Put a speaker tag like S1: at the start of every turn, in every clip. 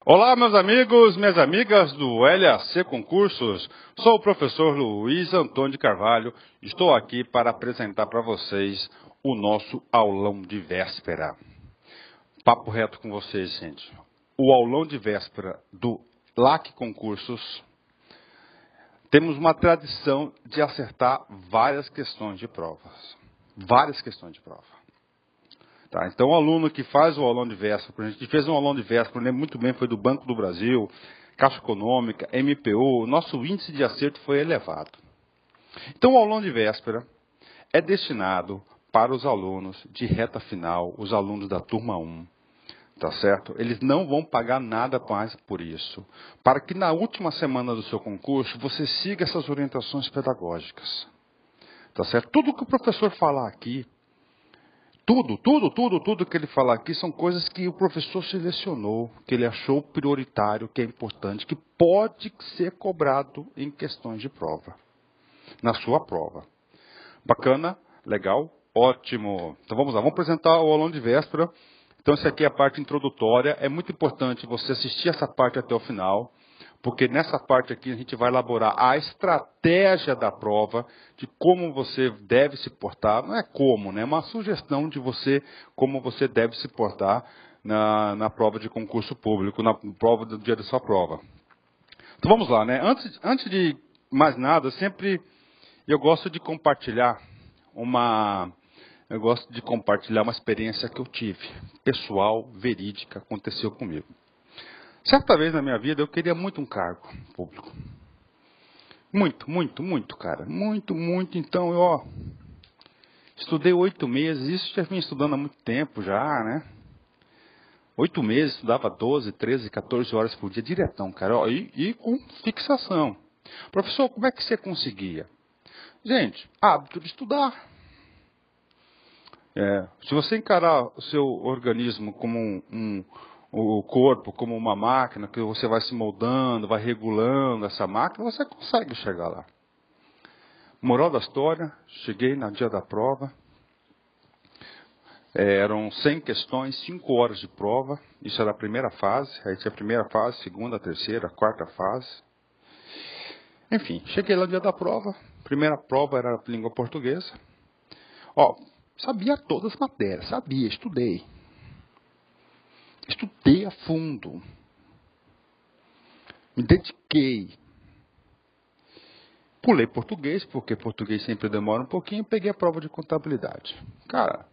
S1: Olá, meus amigos, minhas amigas do LAC Concursos. Sou o professor Luiz Antônio de Carvalho. Estou aqui para apresentar para vocês o nosso aulão de véspera. Papo reto com vocês, gente. O aulão de véspera do LAC Concursos. Temos uma tradição de acertar várias questões de provas. Várias questões de prova. Tá, então, o aluno que faz o aulão de véspera, a gente fez um aulão de véspera, lembro muito bem, foi do Banco do Brasil, Caixa Econômica, MPU, o nosso índice de acerto foi elevado. Então, o aulão de véspera é destinado para os alunos de reta final, os alunos da turma 1, tá certo? Eles não vão pagar nada mais por isso, para que na última semana do seu concurso você siga essas orientações pedagógicas, tá certo? Tudo que o professor falar aqui, tudo que ele fala aqui são coisas que o professor selecionou, que ele achou prioritário, que é importante, que pode ser cobrado em questões de prova, na sua prova. Bacana? Legal? Ótimo! Então vamos lá, vamos apresentar o aulão de véspera. Então essa aqui é a parte introdutória. É muito importante você assistir essa parte até o final, porque nessa parte aqui a gente vai elaborar a estratégia da prova, de como você deve se portar. Não é como, né? É uma sugestão de você, como você deve se portar na prova de concurso público, na prova do dia da sua prova. Então vamos lá, né? Antes de mais nada, eu gosto de compartilhar uma experiência que eu tive, pessoal, verídica, aconteceu comigo. Certa vez na minha vida, eu queria muito um cargo público. Muito, cara. Muito. Então, eu estudei 8 meses. Isso já vinha estudando há muito tempo já, né? 8 meses, estudava 12, 13, 14 horas por dia, diretão, cara. E com fixação. Professor, como é que você conseguia? Gente, hábito de estudar. Se você encarar o seu organismo como o corpo como uma máquina, que você vai se moldando, vai regulando essa máquina, você consegue chegar lá. Moral da história, cheguei no dia da prova, eram 100 questões, 5 horas de prova, isso era a primeira fase, aí tinha a primeira fase, segunda, terceira, quarta fase. Enfim, cheguei lá no dia da prova, primeira prova era língua portuguesa. Sabia todas as matérias, estudei. Estudei a fundo. Me dediquei. Pulei português, porque português sempre demora um pouquinho, e peguei a prova de contabilidade. Cara,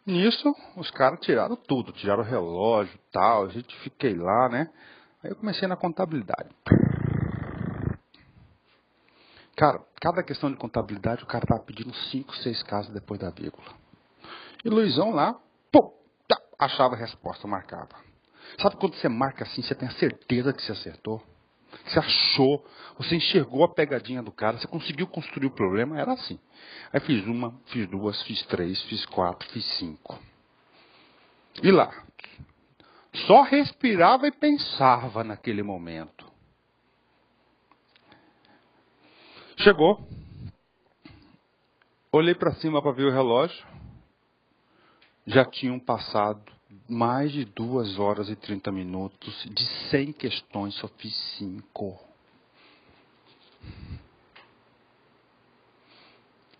S1: nisso os caras tiraram tudo, tiraram o relógio e tal, a gente fiquei lá, né? Aí eu comecei na contabilidade. Cara, cada questão de contabilidade o cara tava pedindo 5, 6 casos depois da vírgula. E Luizão lá, achava a resposta, marcava. Sabe quando você marca assim, você tem a certeza que você acertou? Você achou, você enxergou a pegadinha do cara, você conseguiu construir o problema, era assim. Aí fiz uma, fiz duas, fiz 3, fiz 4, fiz 5. E lá, só respirava e pensava naquele momento. Chegou, olhei para cima para ver o relógio, já tinham passado mais de 2 horas e 30 minutos, de 100 questões, só fiz 5.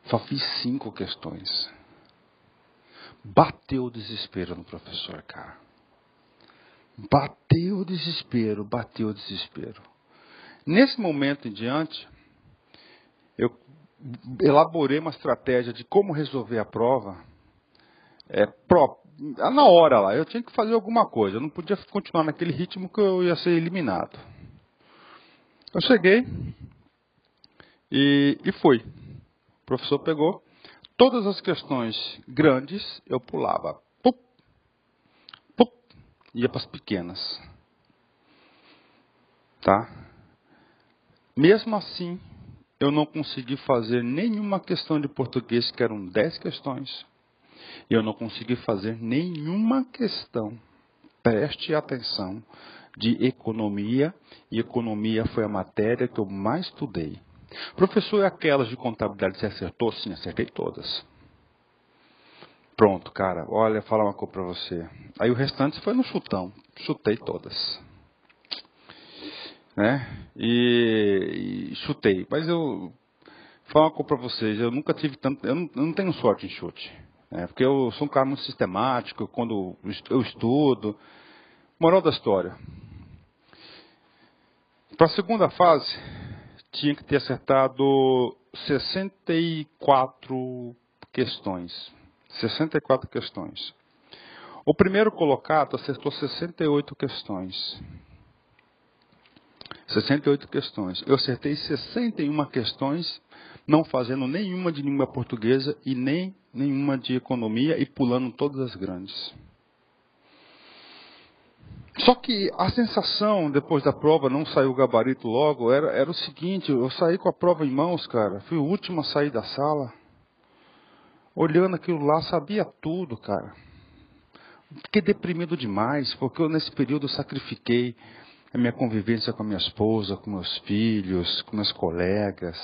S1: Só fiz 5 questões. Bateu o desespero no professor, cara. Bateu o desespero. Nesse momento em diante, eu elaborei uma estratégia de como resolver a prova. Na hora lá, eu tinha que fazer alguma coisa. Eu não podia continuar naquele ritmo que eu ia ser eliminado. Eu cheguei e fui. O professor pegou. Todas as questões grandes eu pulava. Ia para as pequenas. Tá? Mesmo assim, eu não consegui fazer nenhuma questão de português, que eram 10 questões. Eu não consegui fazer nenhuma questão, preste atenção, de economia, e economia foi a matéria que eu mais estudei. Professor, e aquelas de contabilidade, você acertou? Sim, acertei todas. Pronto, cara, olha, falar uma coisa para você. Aí o restante foi no chutão, chutei todas. né? E chutei. Mas eu falo uma coisa para vocês, eu nunca tive tanto, eu não tenho sorte em chute, né? Porque eu sou um cara muito sistemático, quando eu estudo. Moral da história. Para a segunda fase, tinha que ter acertado 64 questões. 64 questões. O primeiro colocado acertou 68 questões. 68 questões. Eu acertei 61 questões, não fazendo nenhuma de língua portuguesa e nem nenhuma de economia e pulando todas as grandes. Só que a sensação, depois da prova, não saiu o gabarito logo, era o seguinte, eu saí com a prova em mãos, cara. Fui o último a sair da sala. Olhando aquilo lá, sabia tudo, cara. Fiquei deprimido demais, porque eu nesse período sacrifiquei a minha convivência com a minha esposa, com meus filhos, com meus colegas.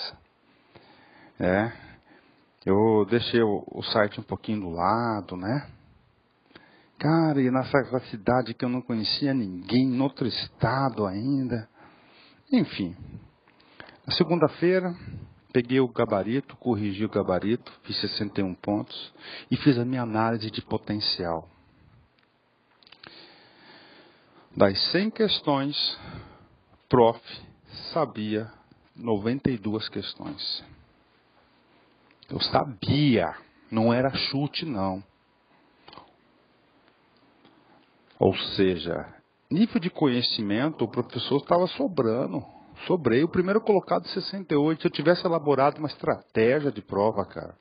S1: Eu deixei o site um pouquinho do lado, né? Cara, e nessa cidade que eu não conhecia ninguém, em outro estado ainda. Enfim, na segunda-feira, peguei o gabarito, corrigi o gabarito, fiz 61 pontos e fiz a minha análise de potencial. Das 100 questões, prof. sabia 92 questões. Eu sabia, não era chute não. Ou seja, nível de conhecimento, o professor estava sobrando. Sobrei. O primeiro colocado 68. Se eu tivesse elaborado uma estratégia de prova, cara.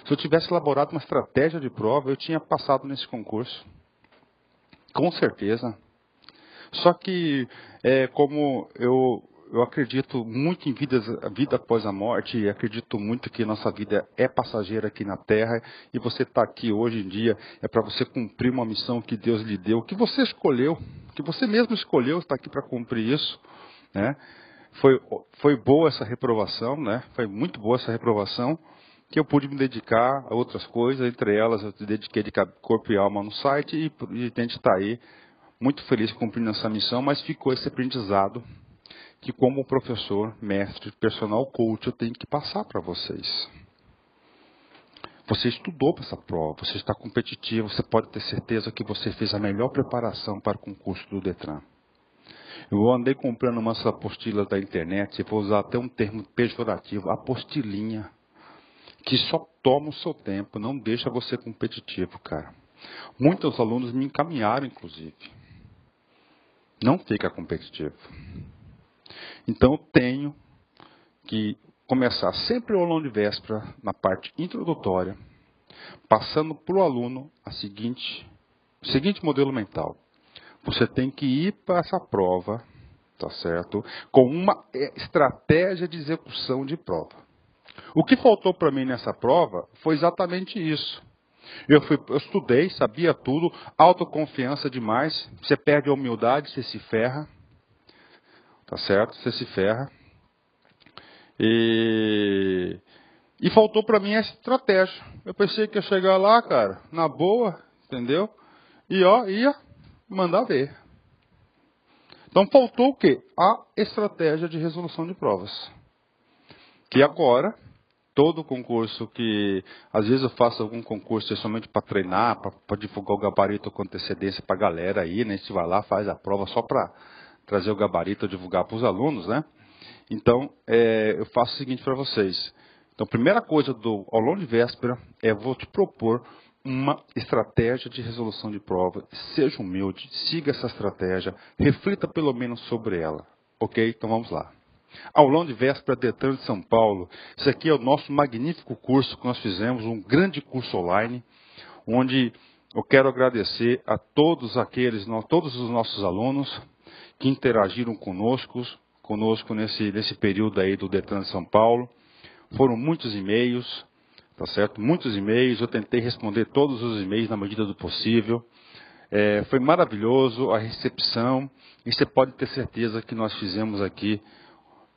S1: Se eu tivesse elaborado uma estratégia de prova, eu tinha passado nesse concurso. Com certeza. Só que, como eu acredito muito em vida após a morte, e acredito muito que nossa vida é passageira aqui na Terra, e você está aqui hoje em dia é para você cumprir uma missão que Deus lhe deu, que você escolheu, que você mesmo escolheu, está aqui para cumprir isso, né? Foi boa essa reprovação, né? Foi muito boa essa reprovação, que eu pude me dedicar a outras coisas, entre elas eu me dediquei de corpo e alma no site, e a gente está aí muito feliz cumprindo essa missão, mas ficou esse aprendizado que como professor, mestre, personal coach, eu tenho que passar para vocês. Você estudou para essa prova, você está competitivo, você pode ter certeza que você fez a melhor preparação para o concurso do Detran. Eu andei comprando umas apostilas da internet, vou usar até um termo pejorativo, apostilinha, que só toma o seu tempo, não deixa você competitivo, cara. Muitos alunos me encaminharam, inclusive. Não fica competitivo. Então, eu tenho que começar sempre o aulão de véspera, na parte introdutória, passando para o aluno o seguinte modelo mental. Você tem que ir para essa prova, tá certo? Com uma estratégia de execução de prova. O que faltou para mim nessa prova foi exatamente isso. Eu estudei, sabia tudo, autoconfiança demais, você perde a humildade, você se ferra. Tá certo? Você se ferra. E faltou para mim essa estratégia. Eu pensei que ia chegar lá, cara, na boa, entendeu? E ia mandar ver. Então faltou o quê? A estratégia de resolução de provas. Que agora, todo concurso que, às vezes eu faço algum concurso somente para treinar, para divulgar o gabarito com antecedência para a galera aí, né? A gente vai lá, faz a prova só para trazer o gabarito, divulgar para os alunos, né? Então, eu faço o seguinte para vocês. Então, a primeira coisa do aulão de véspera vou te propor uma estratégia de resolução de prova. Seja humilde, siga essa estratégia, reflita pelo menos sobre ela. Ok? Então vamos lá. Aulão de véspera Detran de São Paulo. Esse aqui é o nosso magnífico curso que nós fizemos, um grande curso online, onde eu quero agradecer a todos os nossos alunos que interagiram conosco nesse período aí do Detran de São Paulo. Foram muitos e-mails, tá certo? Muitos e-mails, eu tentei responder todos os e-mails na medida do possível. Foi maravilhoso a recepção, e você pode ter certeza que nós fizemos aqui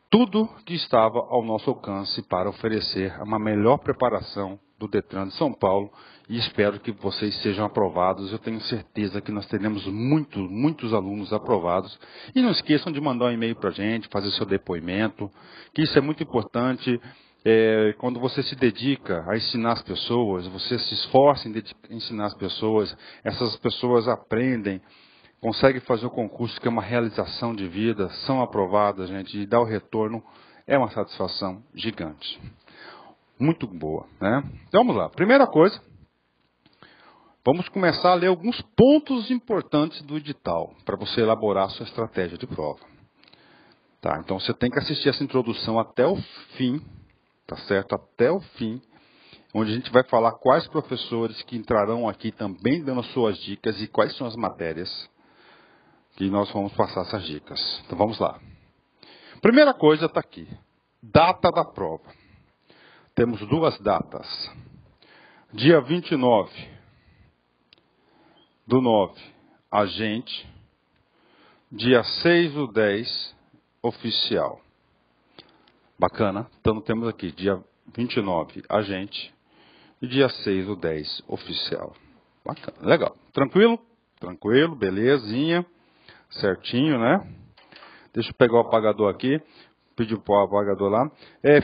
S1: tudo que estava ao nosso alcance para oferecer uma melhor preparação do Detran de São Paulo e espero que vocês sejam aprovados. Eu tenho certeza que nós teremos muitos alunos aprovados. E não esqueçam de mandar um e-mail para a gente, fazer seu depoimento, que isso é muito importante. Quando você se dedica a ensinar as pessoas, você se esforça em ensinar as pessoas, essas pessoas aprendem, conseguem fazer o concurso, que é uma realização de vida, são aprovadas, gente, e dar o retorno é uma satisfação gigante. Muito boa, né? Então vamos lá. Primeira coisa, vamos começar a ler alguns pontos importantes do edital, para você elaborar a sua estratégia de prova. Tá, então você tem que assistir essa introdução até o fim, tá certo? Até o fim, onde a gente vai falar quais professores que entrarão aqui também dando as suas dicas e quais são as matérias que nós vamos passar essas dicas. Então vamos lá. Primeira coisa está aqui, data da prova. Temos duas datas. Dia 29/9, agente. Dia 6/10, oficial. Bacana. Então temos aqui dia 29, agente. E dia 6/10, oficial. Bacana. Legal. Tranquilo? Tranquilo, belezinha. Certinho, né? Deixa eu pegar o apagador aqui. Pedir para o apagador lá.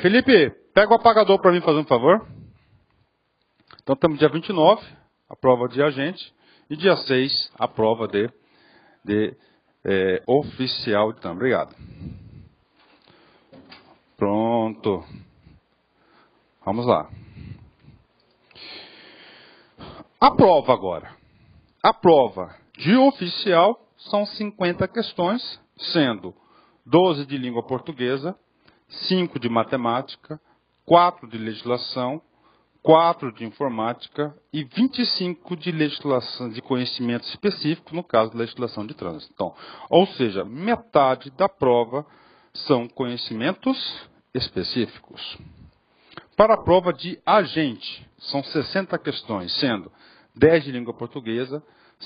S1: Felipe, pega o apagador para mim, fazer um favor. Então temos dia 29, a prova de agente. E dia 6, a prova de oficial. Então, obrigado. Pronto. Vamos lá. A prova agora. A prova de oficial são 50 questões, sendo 12 de língua portuguesa, 5 de matemática, 4 de legislação, 4 de informática e 25 de legislação de conhecimento específico, no caso da legislação de trânsito. Então, ou seja, metade da prova são conhecimentos específicos. Para a prova de agente, são 60 questões, sendo 10 de língua portuguesa,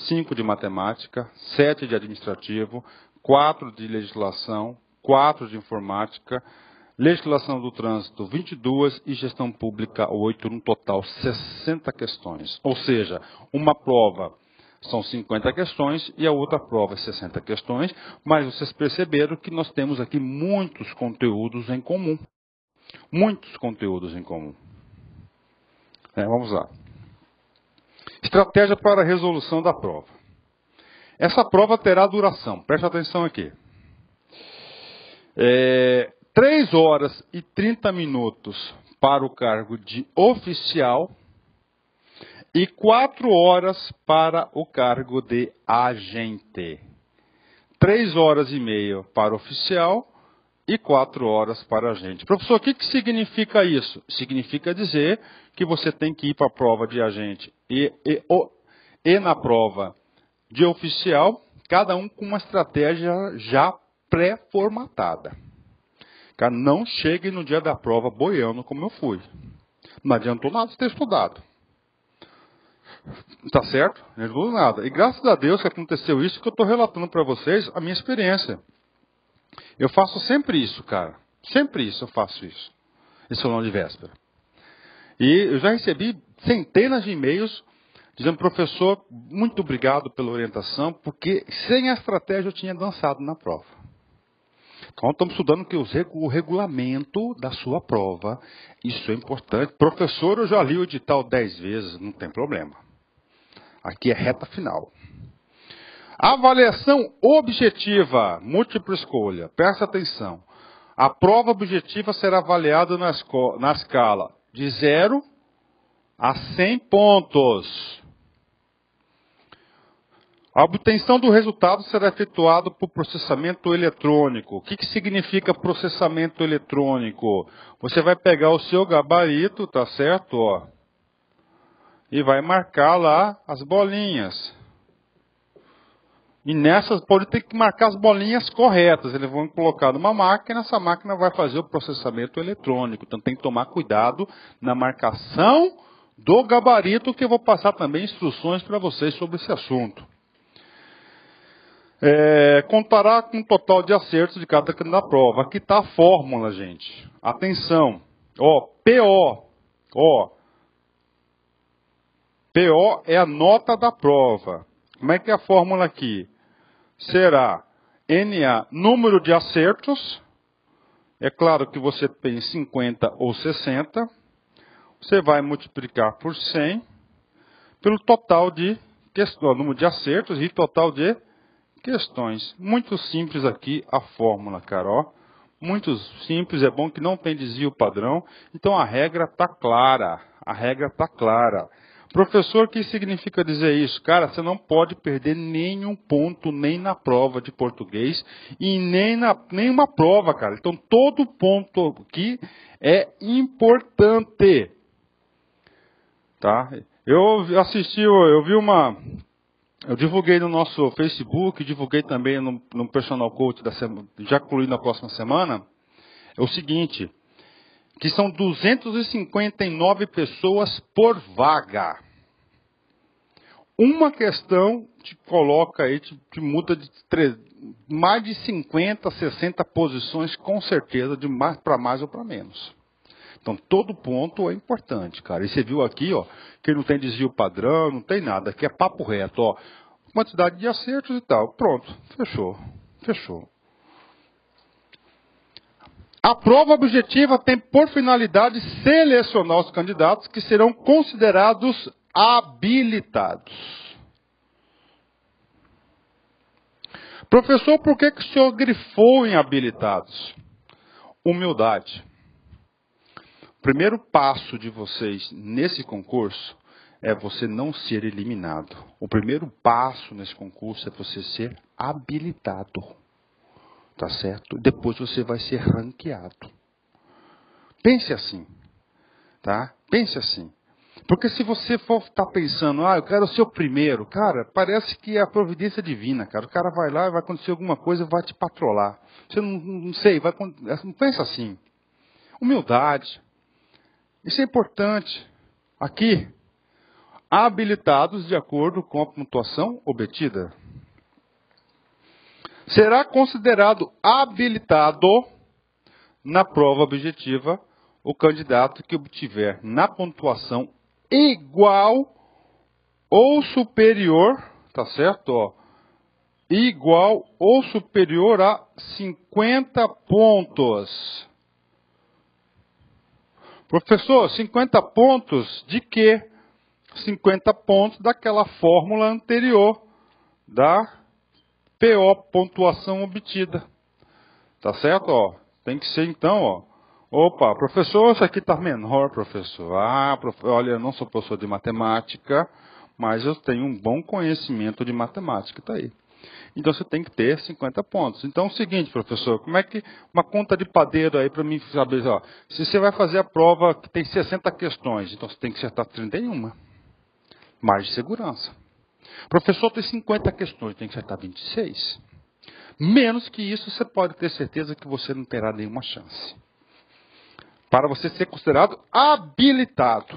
S1: 5 de matemática, 7 de administrativo, 4 de legislação, 4 de informática, legislação do trânsito 22 e gestão pública 8, no total 60 questões. Ou seja, uma prova são 50 questões e a outra prova é 60 questões, mas vocês perceberam que nós temos aqui muitos conteúdos em comum. Muitos conteúdos em comum. Vamos lá. Estratégia para a resolução da prova. Essa prova terá duração, preste atenção aqui. 3 horas e 30 minutos para o cargo de oficial e 4 horas para o cargo de agente. 3 horas e meia para oficial e 4 horas para agente. Professor, o que significa isso? Significa dizer que você tem que ir para a prova de agente e na prova de oficial, cada um com uma estratégia já pré-formatada. Não chegue no dia da prova boiando como eu fui. Não adiantou nada ter estudado. Tá certo? Não adiantou nada. E graças a Deus que aconteceu isso, que eu estou relatando para vocês a minha experiência. Eu faço sempre isso, cara. Sempre isso eu faço isso. Esse aulão de véspera. E eu já recebi centenas de e-mails dizendo, professor, muito obrigado pela orientação, porque sem a estratégia eu tinha dançado na prova. Então estamos estudando que o regulamento da sua prova, isso é importante. Professor, eu já li o edital 10 vezes, não tem problema. Aqui é reta final. Avaliação objetiva, múltipla escolha. Presta atenção. A prova objetiva será avaliada na escala de 0 a 100 pontos. A obtenção do resultado será efetuada por processamento eletrônico. O que significa processamento eletrônico? Você vai pegar o seu gabarito, tá certo? Ó, e vai marcar lá as bolinhas. E nessas, pode ter que marcar as bolinhas corretas. Eles vão colocar numa máquina, essa máquina vai fazer o processamento eletrônico. Então tem que tomar cuidado na marcação do gabarito, que eu vou passar também instruções para vocês sobre esse assunto. Contará com um total de acertos de cada candidato da prova. Aqui está a fórmula, gente. Atenção. PO. PO é a nota da prova. Como é que é a fórmula aqui? Será NA, número de acertos. É claro que você tem 50 ou 60. Você vai multiplicar por 100 pelo total de questões, número de acertos e total de questões. Muito simples aqui a fórmula, cara, ó. Muito simples, é bom que não tem desvio padrão. Então a regra está clara. A regra está clara. Professor, o que significa dizer isso? Cara, você não pode perder nenhum ponto, nem na prova de português e nem na nenhuma prova, cara. Então todo ponto aqui é importante. Tá? Eu divulguei no nosso Facebook, divulguei também no Personal Coach da semana, já incluí na próxima semana, é o seguinte, que são 259 pessoas por vaga. Uma questão te coloca aí, te muda de mais de 50, 60 posições, com certeza, de mais para mais ou para menos. Então, todo ponto é importante, cara. E você viu aqui, ó, que não tem desvio padrão, não tem nada. Aqui é papo reto, ó. Quantidade de acertos e tal. Pronto, fechou. Fechou. A prova objetiva tem por finalidade selecionar os candidatos que serão considerados habilitados. Professor, por que o senhor grifou em habilitados? Humildade. O primeiro passo de vocês nesse concurso é você não ser eliminado. O primeiro passo nesse concurso é você ser habilitado. Tá certo? Depois você vai ser ranqueado. Pense assim. Tá? Pense assim. Porque se você for estar pensando, eu quero ser o primeiro, cara, parece que é a providência divina, cara. O cara vai lá, vai acontecer alguma coisa, vai te patrolar. Você não sei, não pensa assim. Humildade. Isso é importante. Aqui, habilitados de acordo com a pontuação obtida. Será considerado habilitado na prova objetiva o candidato que obtiver na pontuação igual ou superior, tá certo? Ó, igual ou superior a 50 pontos. Professor, 50 pontos de quê? 50 pontos daquela fórmula anterior da PO, pontuação obtida. Tá certo? Ó, tem que ser então, ó. Opa, professor, isso aqui está menor, professor. Olha, eu não sou professor de matemática, mas eu tenho um bom conhecimento de matemática, tá aí. Então você tem que ter 50 pontos. Então é o seguinte, professor, como é que uma conta de padeiro aí para mim saber, ó, se você vai fazer a prova que tem 60 questões, então você tem que acertar 31. Mais de segurança. Professor, tem 50 questões, tem que acertar 26. Menos que isso, você pode ter certeza que você não terá nenhuma chance. Para você ser considerado habilitado.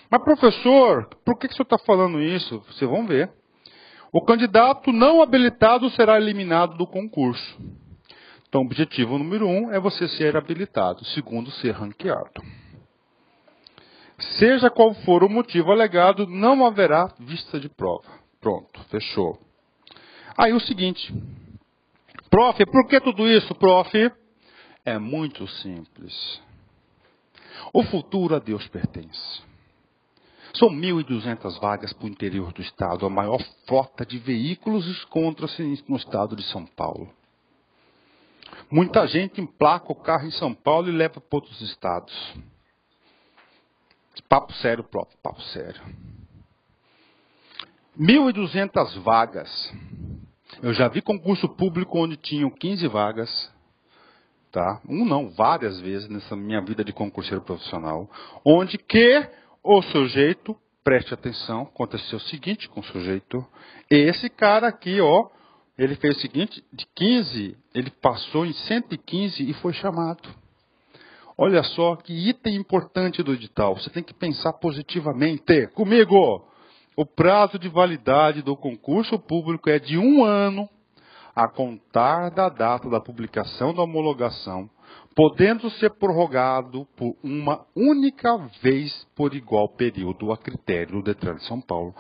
S1: Mas, professor, por que o senhor está falando isso? Vocês vão ver. O candidato não habilitado será eliminado do concurso. Então, o objetivo número 1 é você ser habilitado. Segundo, ser ranqueado. Seja qual for o motivo alegado, não haverá vista de prova. Pronto, fechou. Aí o seguinte. Prof, por que tudo isso, prof? É muito simples. O futuro a Deus pertence. São 1.200 vagas para o interior do estado. A maior frota de veículos encontra-se no estado de São Paulo. Muita gente emplaca o carro em São Paulo e leva para outros estados. Papo sério, prof. Papo sério. 1.200 vagas. Eu já vi concurso público onde tinham 15 vagas. Tá? Várias vezes nessa minha vida de concurseiro profissional. Onde que o sujeito, preste atenção, aconteceu o seguinte com o sujeito. Esse cara aqui, ó, ele fez o seguinte, de 15, ele passou em 115 e foi chamado. Olha só que item importante do edital. Você tem que pensar positivamente. Comigo, o prazo de validade do concurso público é de 1 ano a contar da data da publicação da homologação, podendo ser prorrogado por uma única vez por igual período a critério do Detran de São Paulo.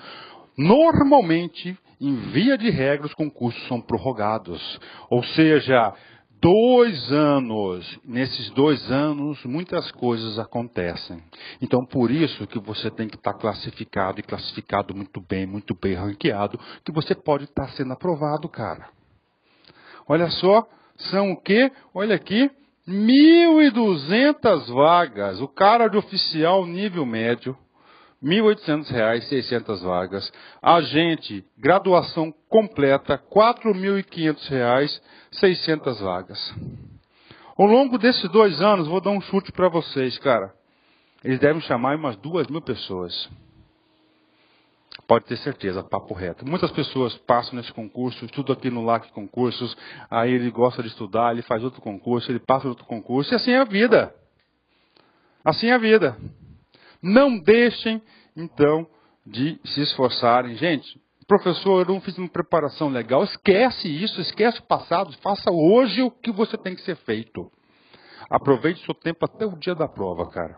S1: Normalmente, em via de regra, os concursos são prorrogados. Ou seja, 2 anos. Nesses 2 anos, muitas coisas acontecem. Então, por isso que você tem que estar classificado, e classificado muito bem ranqueado, que você pode estar sendo aprovado, cara. Olha só, são o quê? Olha aqui, 1.200 vagas. O cara de oficial nível médio, R$ 1.800, 600 vagas. Agente, graduação completa, R$ 4.500, 600 vagas. Ao longo desses 2 anos, vou dar um chute para vocês, cara. Eles devem chamar umas 2.000 pessoas. Pode ter certeza, papo reto. Muitas pessoas passam nesse concurso, estudam aqui no LAC Concursos, aí ele gosta de estudar, ele faz outro concurso, ele passa outro concurso, e assim é a vida. Assim é a vida. Não deixem, então, de se esforçarem. Gente, professor, eu não fiz uma preparação legal. Esquece isso, esquece o passado. Faça hoje o que você tem que ser feito. Aproveite seu tempo até o dia da prova, cara.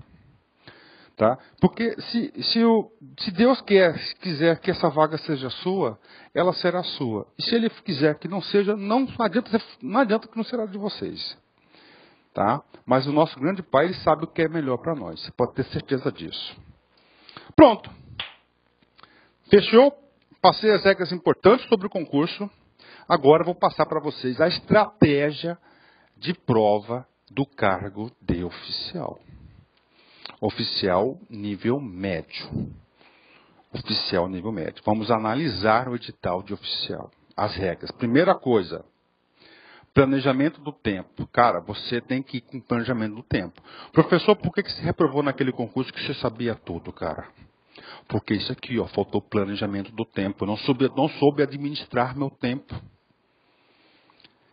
S1: Tá? Porque se Deus quiser que essa vaga seja sua, ela será sua. E se Ele quiser que não seja, não adianta que não será de vocês. Tá? Mas o nosso grande Pai, Ele sabe o que é melhor para nós. Você pode ter certeza disso. Pronto. Fechou? Passei as regras importantes sobre o concurso. Agora eu vou passar para vocês a estratégia de prova do cargo de oficial. Oficial nível médio. Oficial nível médio. Vamos analisar o edital de oficial. As regras. Primeira coisa. Planejamento do tempo. Cara, você tem que ir com planejamento do tempo. Professor, por que você reprovou naquele concurso que você sabia tudo, cara? Porque isso aqui, ó, faltou planejamento do tempo. Eu não soube administrar meu tempo.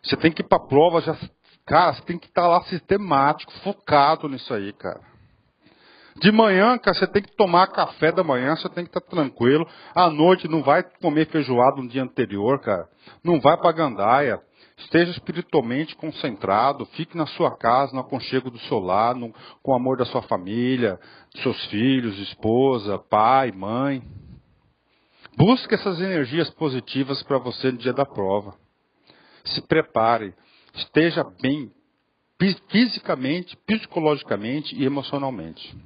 S1: Você tem que ir para a prova, cara, você tem que estar lá sistemático, focado nisso aí, cara. De manhã, cara, você tem que tomar café da manhã, você tem que estar tranquilo. À noite, não vai comer feijoada no dia anterior, cara. Não vai para gandaia. Esteja espiritualmente concentrado, fique na sua casa, no aconchego do seu lar, com o amor da sua família, dos seus filhos, esposa, pai, mãe. Busque essas energias positivas para você no dia da prova. Se prepare, esteja bem fisicamente, psicologicamente e emocionalmente.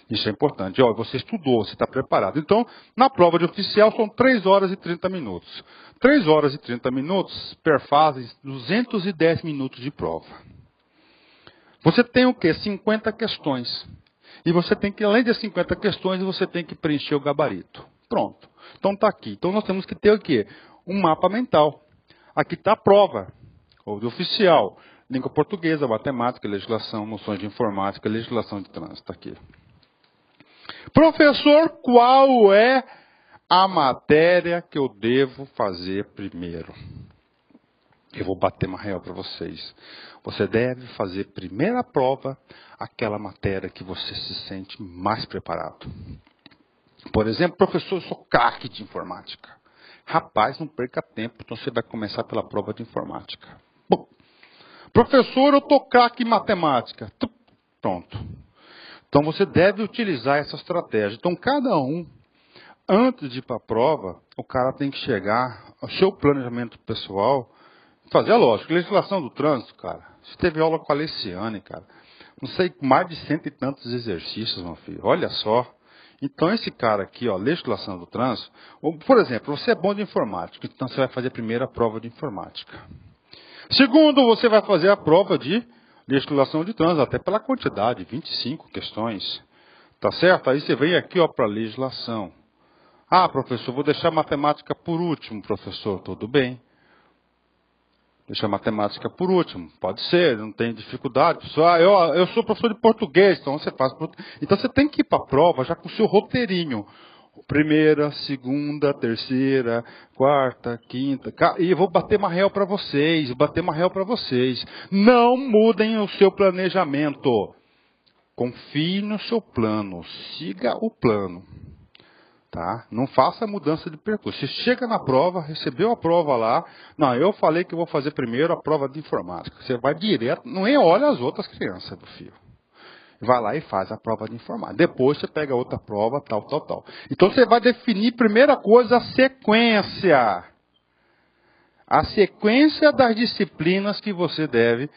S1: Isso é importante. Ó, você estudou, você está preparado. Então, na prova de oficial são 3 horas e 30 minutos. 3 horas e 30 minutos perfazem 210 minutos de prova. Você tem o quê? 50 questões. E você tem que, além das 50 questões, você tem que preencher o gabarito. Pronto. Então está aqui. Então nós temos que ter o quê? Um mapa mental. Aqui está a prova, ou de oficial. Língua portuguesa, matemática, legislação, noções de informática, legislação de trânsito. Está aqui. Professor, qual é a matéria que eu devo fazer primeiro? Eu vou bater uma real para vocês. Você deve fazer primeira prova aquela matéria que você se sente mais preparado. Por exemplo, professor, eu sou craque de informática. Rapaz, não perca tempo, então você vai começar pela prova de informática. Bom, professor, eu estou craque em matemática. Pronto. Então você deve utilizar essa estratégia. Então cada um, antes de ir para a prova, o cara tem que chegar ao seu planejamento pessoal, fazer a lógica. Legislação do trânsito, cara. Você teve aula com a Alessiane, cara. Não sei, mais de 100 e tantos exercícios, meu filho. Olha só. Então esse cara aqui, ó, legislação do trânsito, por exemplo, você é bom de informática, então você vai fazer a primeira prova de informática. Segundo, você vai fazer a prova de legislação de trânsito, até pela quantidade, 25 questões. Tá certo? Aí você vem aqui, ó, para legislação. Ah, professor, vou deixar matemática por último, professor. Tudo bem. Deixa a matemática por último. Pode ser, não tem dificuldade. Pessoal, eu sou professor de português, então você faz. Então você tem que ir para a prova já com o seu roteirinho. Primeira, segunda, terceira, quarta, quinta. E eu vou bater uma real para vocês. Não mudem o seu planejamento. Confie no seu plano. Siga o plano. Tá? Não faça mudança de percurso. Você chega na prova, recebeu a prova lá. Não, eu falei que eu vou fazer primeiro a prova de informática. Você vai direto, não é olha as outras crianças do filho. Vai lá e faz a prova de informática. Depois você pega outra prova, tal. Então você vai definir, primeira coisa, a sequência. A sequência das disciplinas que você deve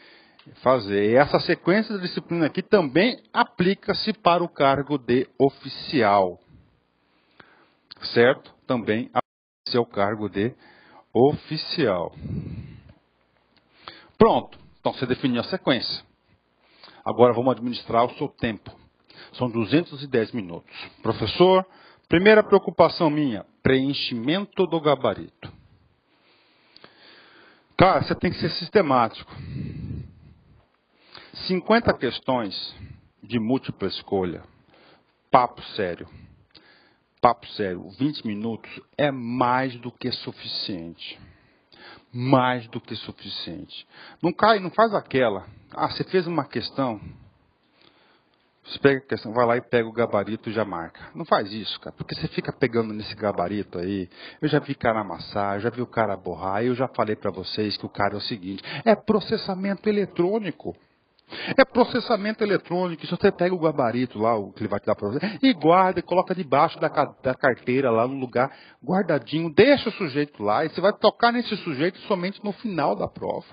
S1: fazer. E essa sequência da disciplina aqui também aplica-se para o cargo de oficial. Certo? Também aplica-se ao cargo de oficial. Pronto. Então você definiu a sequência. Agora vamos administrar o seu tempo. São 210 minutos. Professor, primeira preocupação minha, preenchimento do gabarito. Cara, você tem que ser sistemático. 50 questões de múltipla escolha. Papo sério. Papo sério, 20 minutos é mais do que suficiente. Mais do que suficiente. Não cai, não faz aquela. Ah, você fez uma questão. Você pega a questão, vai lá e pega o gabarito e já marca. Não faz isso, cara. Porque você fica pegando nesse gabarito aí. Eu já vi cara amassar, eu já vi o cara borrar. Eu já falei para vocês que o cara é o seguinte. É processamento eletrônico. É processamento eletrônico. Se você pega o gabarito lá, o que ele vai te dar para você, e guarda, e coloca debaixo da carteira lá no lugar guardadinho, deixa o sujeito lá, e você vai tocar nesse sujeito somente no final da prova.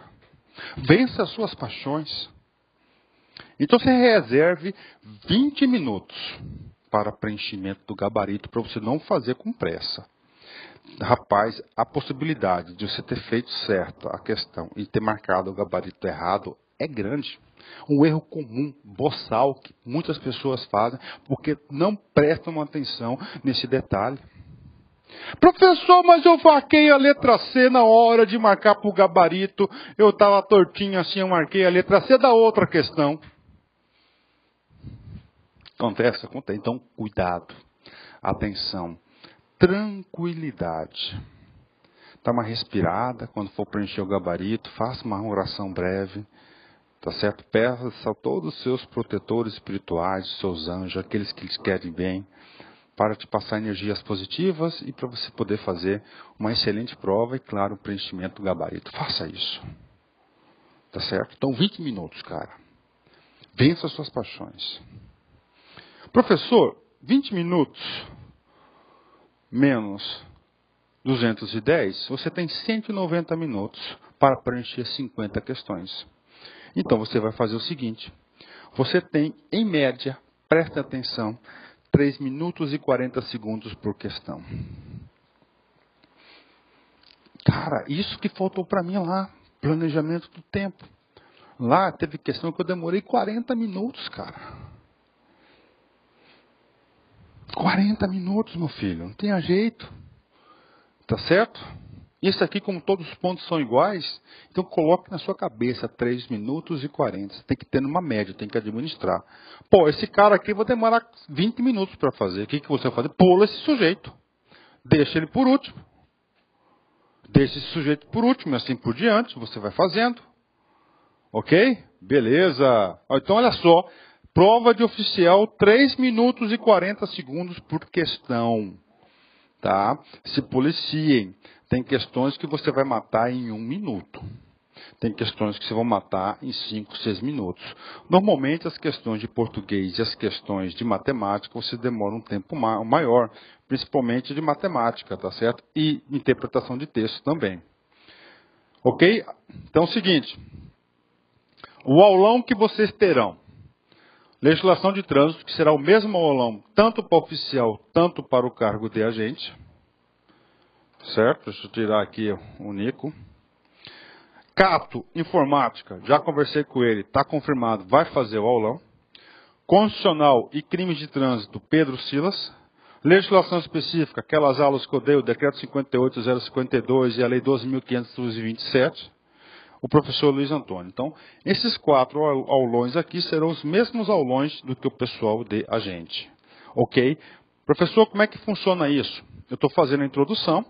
S1: Vença as suas paixões. Então você reserve 20 minutos para preenchimento do gabarito, para você não fazer com pressa. Rapaz, a possibilidade de você ter feito certo a questão e ter marcado o gabarito errado é grande. Um erro comum, boçal, que muitas pessoas fazem, porque não prestam atenção nesse detalhe. Professor, mas eu vaquei a letra C na hora de marcar para o gabarito. Eu estava tortinho assim, eu marquei a letra C da outra questão. Acontece. Então, cuidado, atenção, tranquilidade. Dá uma respirada quando for preencher o gabarito, faça uma oração breve. Tá certo? Peça a todos os seus protetores espirituais, seus anjos, aqueles que lhes querem bem, para te passar energias positivas e para você poder fazer uma excelente prova e, claro, o preenchimento do gabarito. Faça isso. Tá certo? Então, 20 minutos, cara. Vença as suas paixões. Professor, 20 minutos menos 210, você tem 190 minutos para preencher 50 questões. Então, você vai fazer o seguinte. Você tem, em média, preste atenção, 3 minutos e 40 segundos por questão. Cara, isso que faltou para mim lá. Planejamento do tempo. Lá teve questão que eu demorei 40 minutos, cara. 40 minutos, meu filho. Não tem jeito. Tá certo? Isso aqui, como todos os pontos são iguais, então coloque na sua cabeça 3 minutos e 40. Você tem que ter numa média, tem que administrar. Pô, esse cara aqui eu vou demorar 20 minutos para fazer. O que você vai fazer? Pula esse sujeito. Deixa ele por último. Deixa esse sujeito por último e assim por diante. Você vai fazendo. Ok? Beleza. Então, olha só. Prova de oficial, 3 minutos e 40 segundos por questão. Tá? Se policiem. Tem questões que você vai matar em 1 minuto. Tem questões que você vai matar em 5, 6 minutos. Normalmente as questões de português e as questões de matemática você demora um tempo maior, principalmente de matemática, tá certo? E interpretação de texto também. Ok? Então é o seguinte. O aulão que vocês terão. Legislação de trânsito, que será o mesmo aulão, tanto para o oficial, tanto para o cargo de agente. Certo? Deixa eu tirar aqui o Nico. Cato, informática, já conversei com ele, está confirmado, vai fazer o aulão. Constitucional e crimes de trânsito, Pedro Silas. Legislação específica, aquelas aulas que eu dei, o decreto 58.052 e a lei 12.527. O professor Luiz Antônio. Então, esses 4 aulões aqui serão os mesmos aulões do que o pessoal de agente. Ok? Professor, como é que funciona isso? Eu estou fazendo a introdução.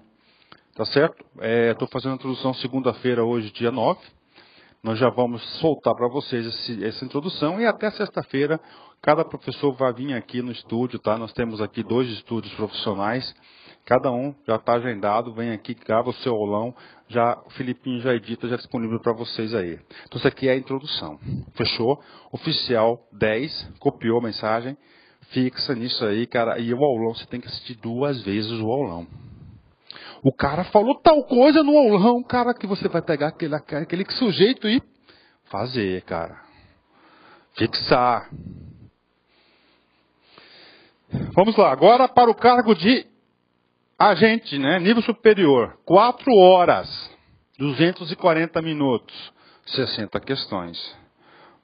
S1: Tá certo? Estou fazendo a introdução segunda-feira, hoje, dia 9. Nós já vamos soltar para vocês essa introdução e até sexta-feira cada professor vai vir aqui no estúdio, tá? Nós temos aqui 2 estúdios profissionais, cada um já está agendado, vem aqui, grava o seu aulão, já o Filipinho já edita, já disponível para vocês aí. Então isso aqui é a introdução, fechou? Oficial 10, copiou a mensagem, fixa nisso aí, cara, e o aulão você tem que assistir 2 vezes o aulão. O cara falou tal coisa no aulão, cara, que você vai pegar aquele sujeito e fazer, cara. Fixar. Vamos lá, agora para o cargo de agente, né? Nível superior. 4 horas, 240 minutos, 60 questões.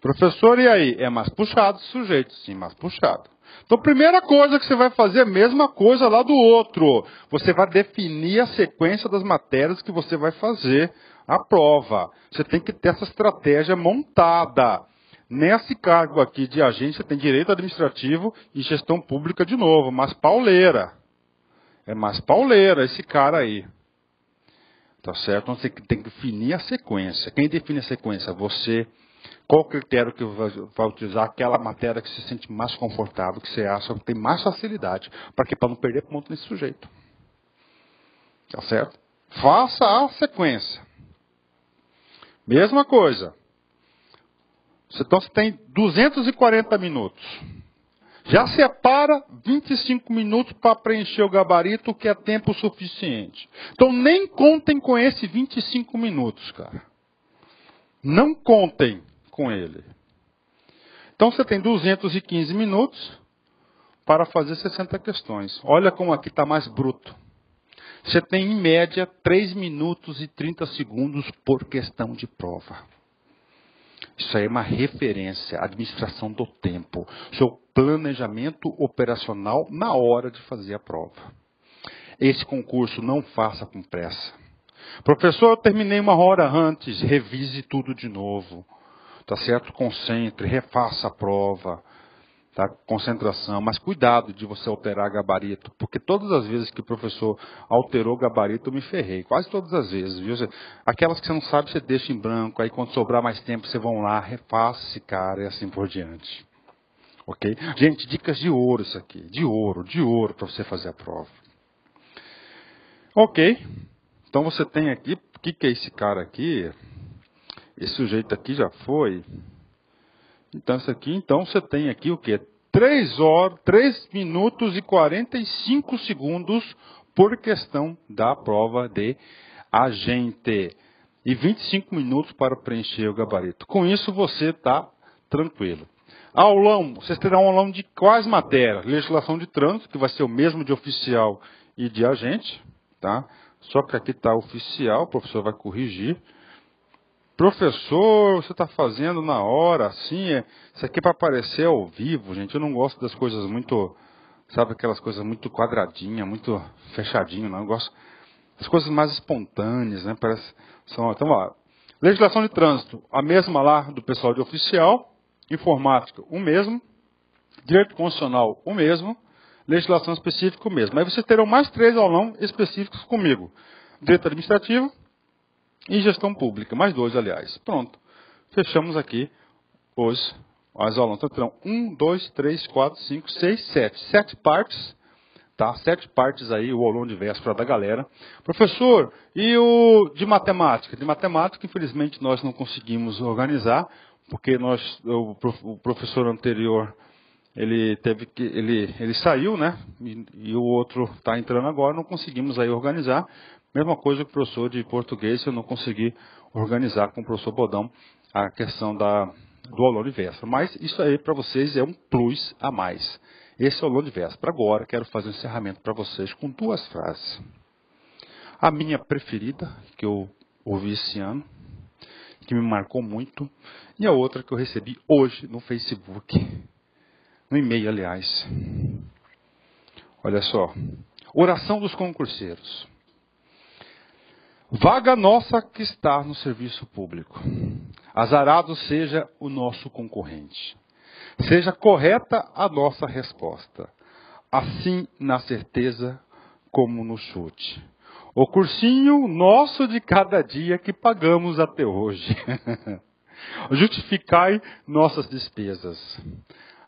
S1: Professor, e aí? É mais puxado o sujeito, sim, mais puxado. Então, primeira coisa que você vai fazer é a mesma coisa lá do outro. Você vai definir a sequência das matérias que você vai fazer a prova. Você tem que ter essa estratégia montada. Nesse cargo aqui de agente, você tem direito administrativo e gestão pública de novo, mas pauleira. É mais pauleira esse cara aí. Tá certo? Então, você tem que definir a sequência. Quem define a sequência? Você. Qual o critério que vai utilizar? Aquela matéria que se sente mais confortável, que você acha que tem mais facilidade. Para quê? Para não perder ponto nesse sujeito. Tá certo? Faça a sequência. Mesma coisa. Então você tem 240 minutos. Já separa 25 minutos para preencher o gabarito, que é tempo suficiente. Então nem contem com esse 25 minutos, cara. Não contem com ele. Então você tem 215 minutos para fazer 60 questões. Olha como aqui está mais bruto. Você tem em média 3 minutos e 30 segundos por questão de prova. Isso aí é uma referência, administração do tempo. Seu planejamento operacional na hora de fazer a prova. Esse concurso não faça com pressa. Professor, eu terminei 1 hora antes, revise tudo de novo. Tá certo? Concentre, refaça a prova. Tá? Concentração, mas cuidado de você alterar gabarito, porque todas as vezes que o professor alterou o gabarito, eu me ferrei. Quase todas as vezes, viu? Aquelas que você não sabe, você deixa em branco, aí quando sobrar mais tempo, você vão lá, refaça esse cara e assim por diante. Ok? Gente, dicas de ouro isso aqui. De ouro para você fazer a prova. Ok. Então você tem aqui, o que é esse cara aqui? Esse sujeito aqui já foi. Então, isso aqui, então você tem aqui o quê? 3 minutos e 45 segundos por questão da prova de agente. E 25 minutos para preencher o gabarito. Com isso, você está tranquilo. Aulão, vocês terão um aulão de quais matérias? Legislação de trânsito, que vai ser o mesmo de oficial e de agente. Tá? Só que aqui está oficial, o professor vai corrigir. Professor, você está fazendo na hora, assim, isso aqui é para aparecer ao vivo, gente. Eu não gosto das coisas muito, sabe, aquelas coisas muito quadradinhas, muito fechadinho, não. Eu gosto das coisas mais espontâneas, né? Então, ó, legislação de trânsito, a mesma lá do pessoal de oficial, informática, o mesmo, direito constitucional, o mesmo, legislação específica, o mesmo. Aí vocês terão mais 3 aulão específicos comigo. Direito administrativo, e gestão pública, mais 2, aliás. Pronto. Fechamos aqui as aulas. Então, terão 1, 2, 3, 4, 5, 6, 7. 7 partes. Tá? 7 partes aí, o aulão de véspera da galera. Professor, e o de matemática? De matemática, infelizmente, nós não conseguimos organizar, porque o professor anterior, ele saiu, né? E o outro está entrando agora, não conseguimos aí organizar. Mesma coisa que o professor de português, eu não consegui organizar com o professor Bodão a questão do aulão de véspera. Mas isso aí para vocês é um plus a mais. Esse é o aulão de véspera. Agora quero fazer um encerramento para vocês com 2 frases. A minha preferida, que eu ouvi esse ano, que me marcou muito, e a outra que eu recebi hoje no Facebook, no e-mail, aliás. Olha só. Oração dos concurseiros. Vaga nossa que está no serviço público. Azarado seja o nosso concorrente. Seja correta a nossa resposta. Assim na certeza como no chute. O cursinho nosso de cada dia que pagamos até hoje. Justificai nossas despesas,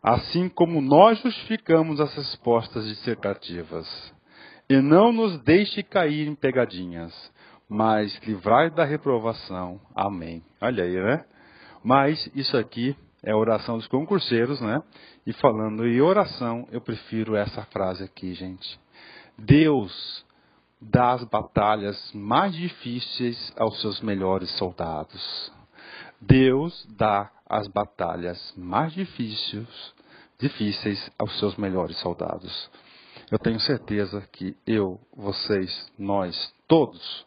S1: assim como nós justificamos as respostas dissertativas. E não nos deixe cair em pegadinhas, mas livrai da reprovação. Amém. Olha aí, né? Mas isso aqui é a oração dos concurseiros, né? E falando em oração, eu prefiro essa frase aqui, gente. Deus dá as batalhas mais difíceis aos seus melhores soldados. Deus dá as batalhas mais difíceis aos seus melhores soldados. Eu tenho certeza que eu, vocês, nós, todos,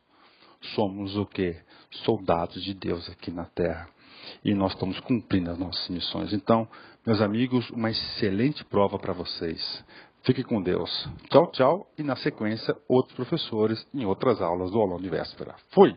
S1: somos o quê? Soldados de Deus aqui na Terra. E nós estamos cumprindo as nossas missões. Então, meus amigos, uma excelente prova para vocês. Fique com Deus. Tchau, tchau. E na sequência, outros professores em outras aulas do Aulão de Véspera. Fui!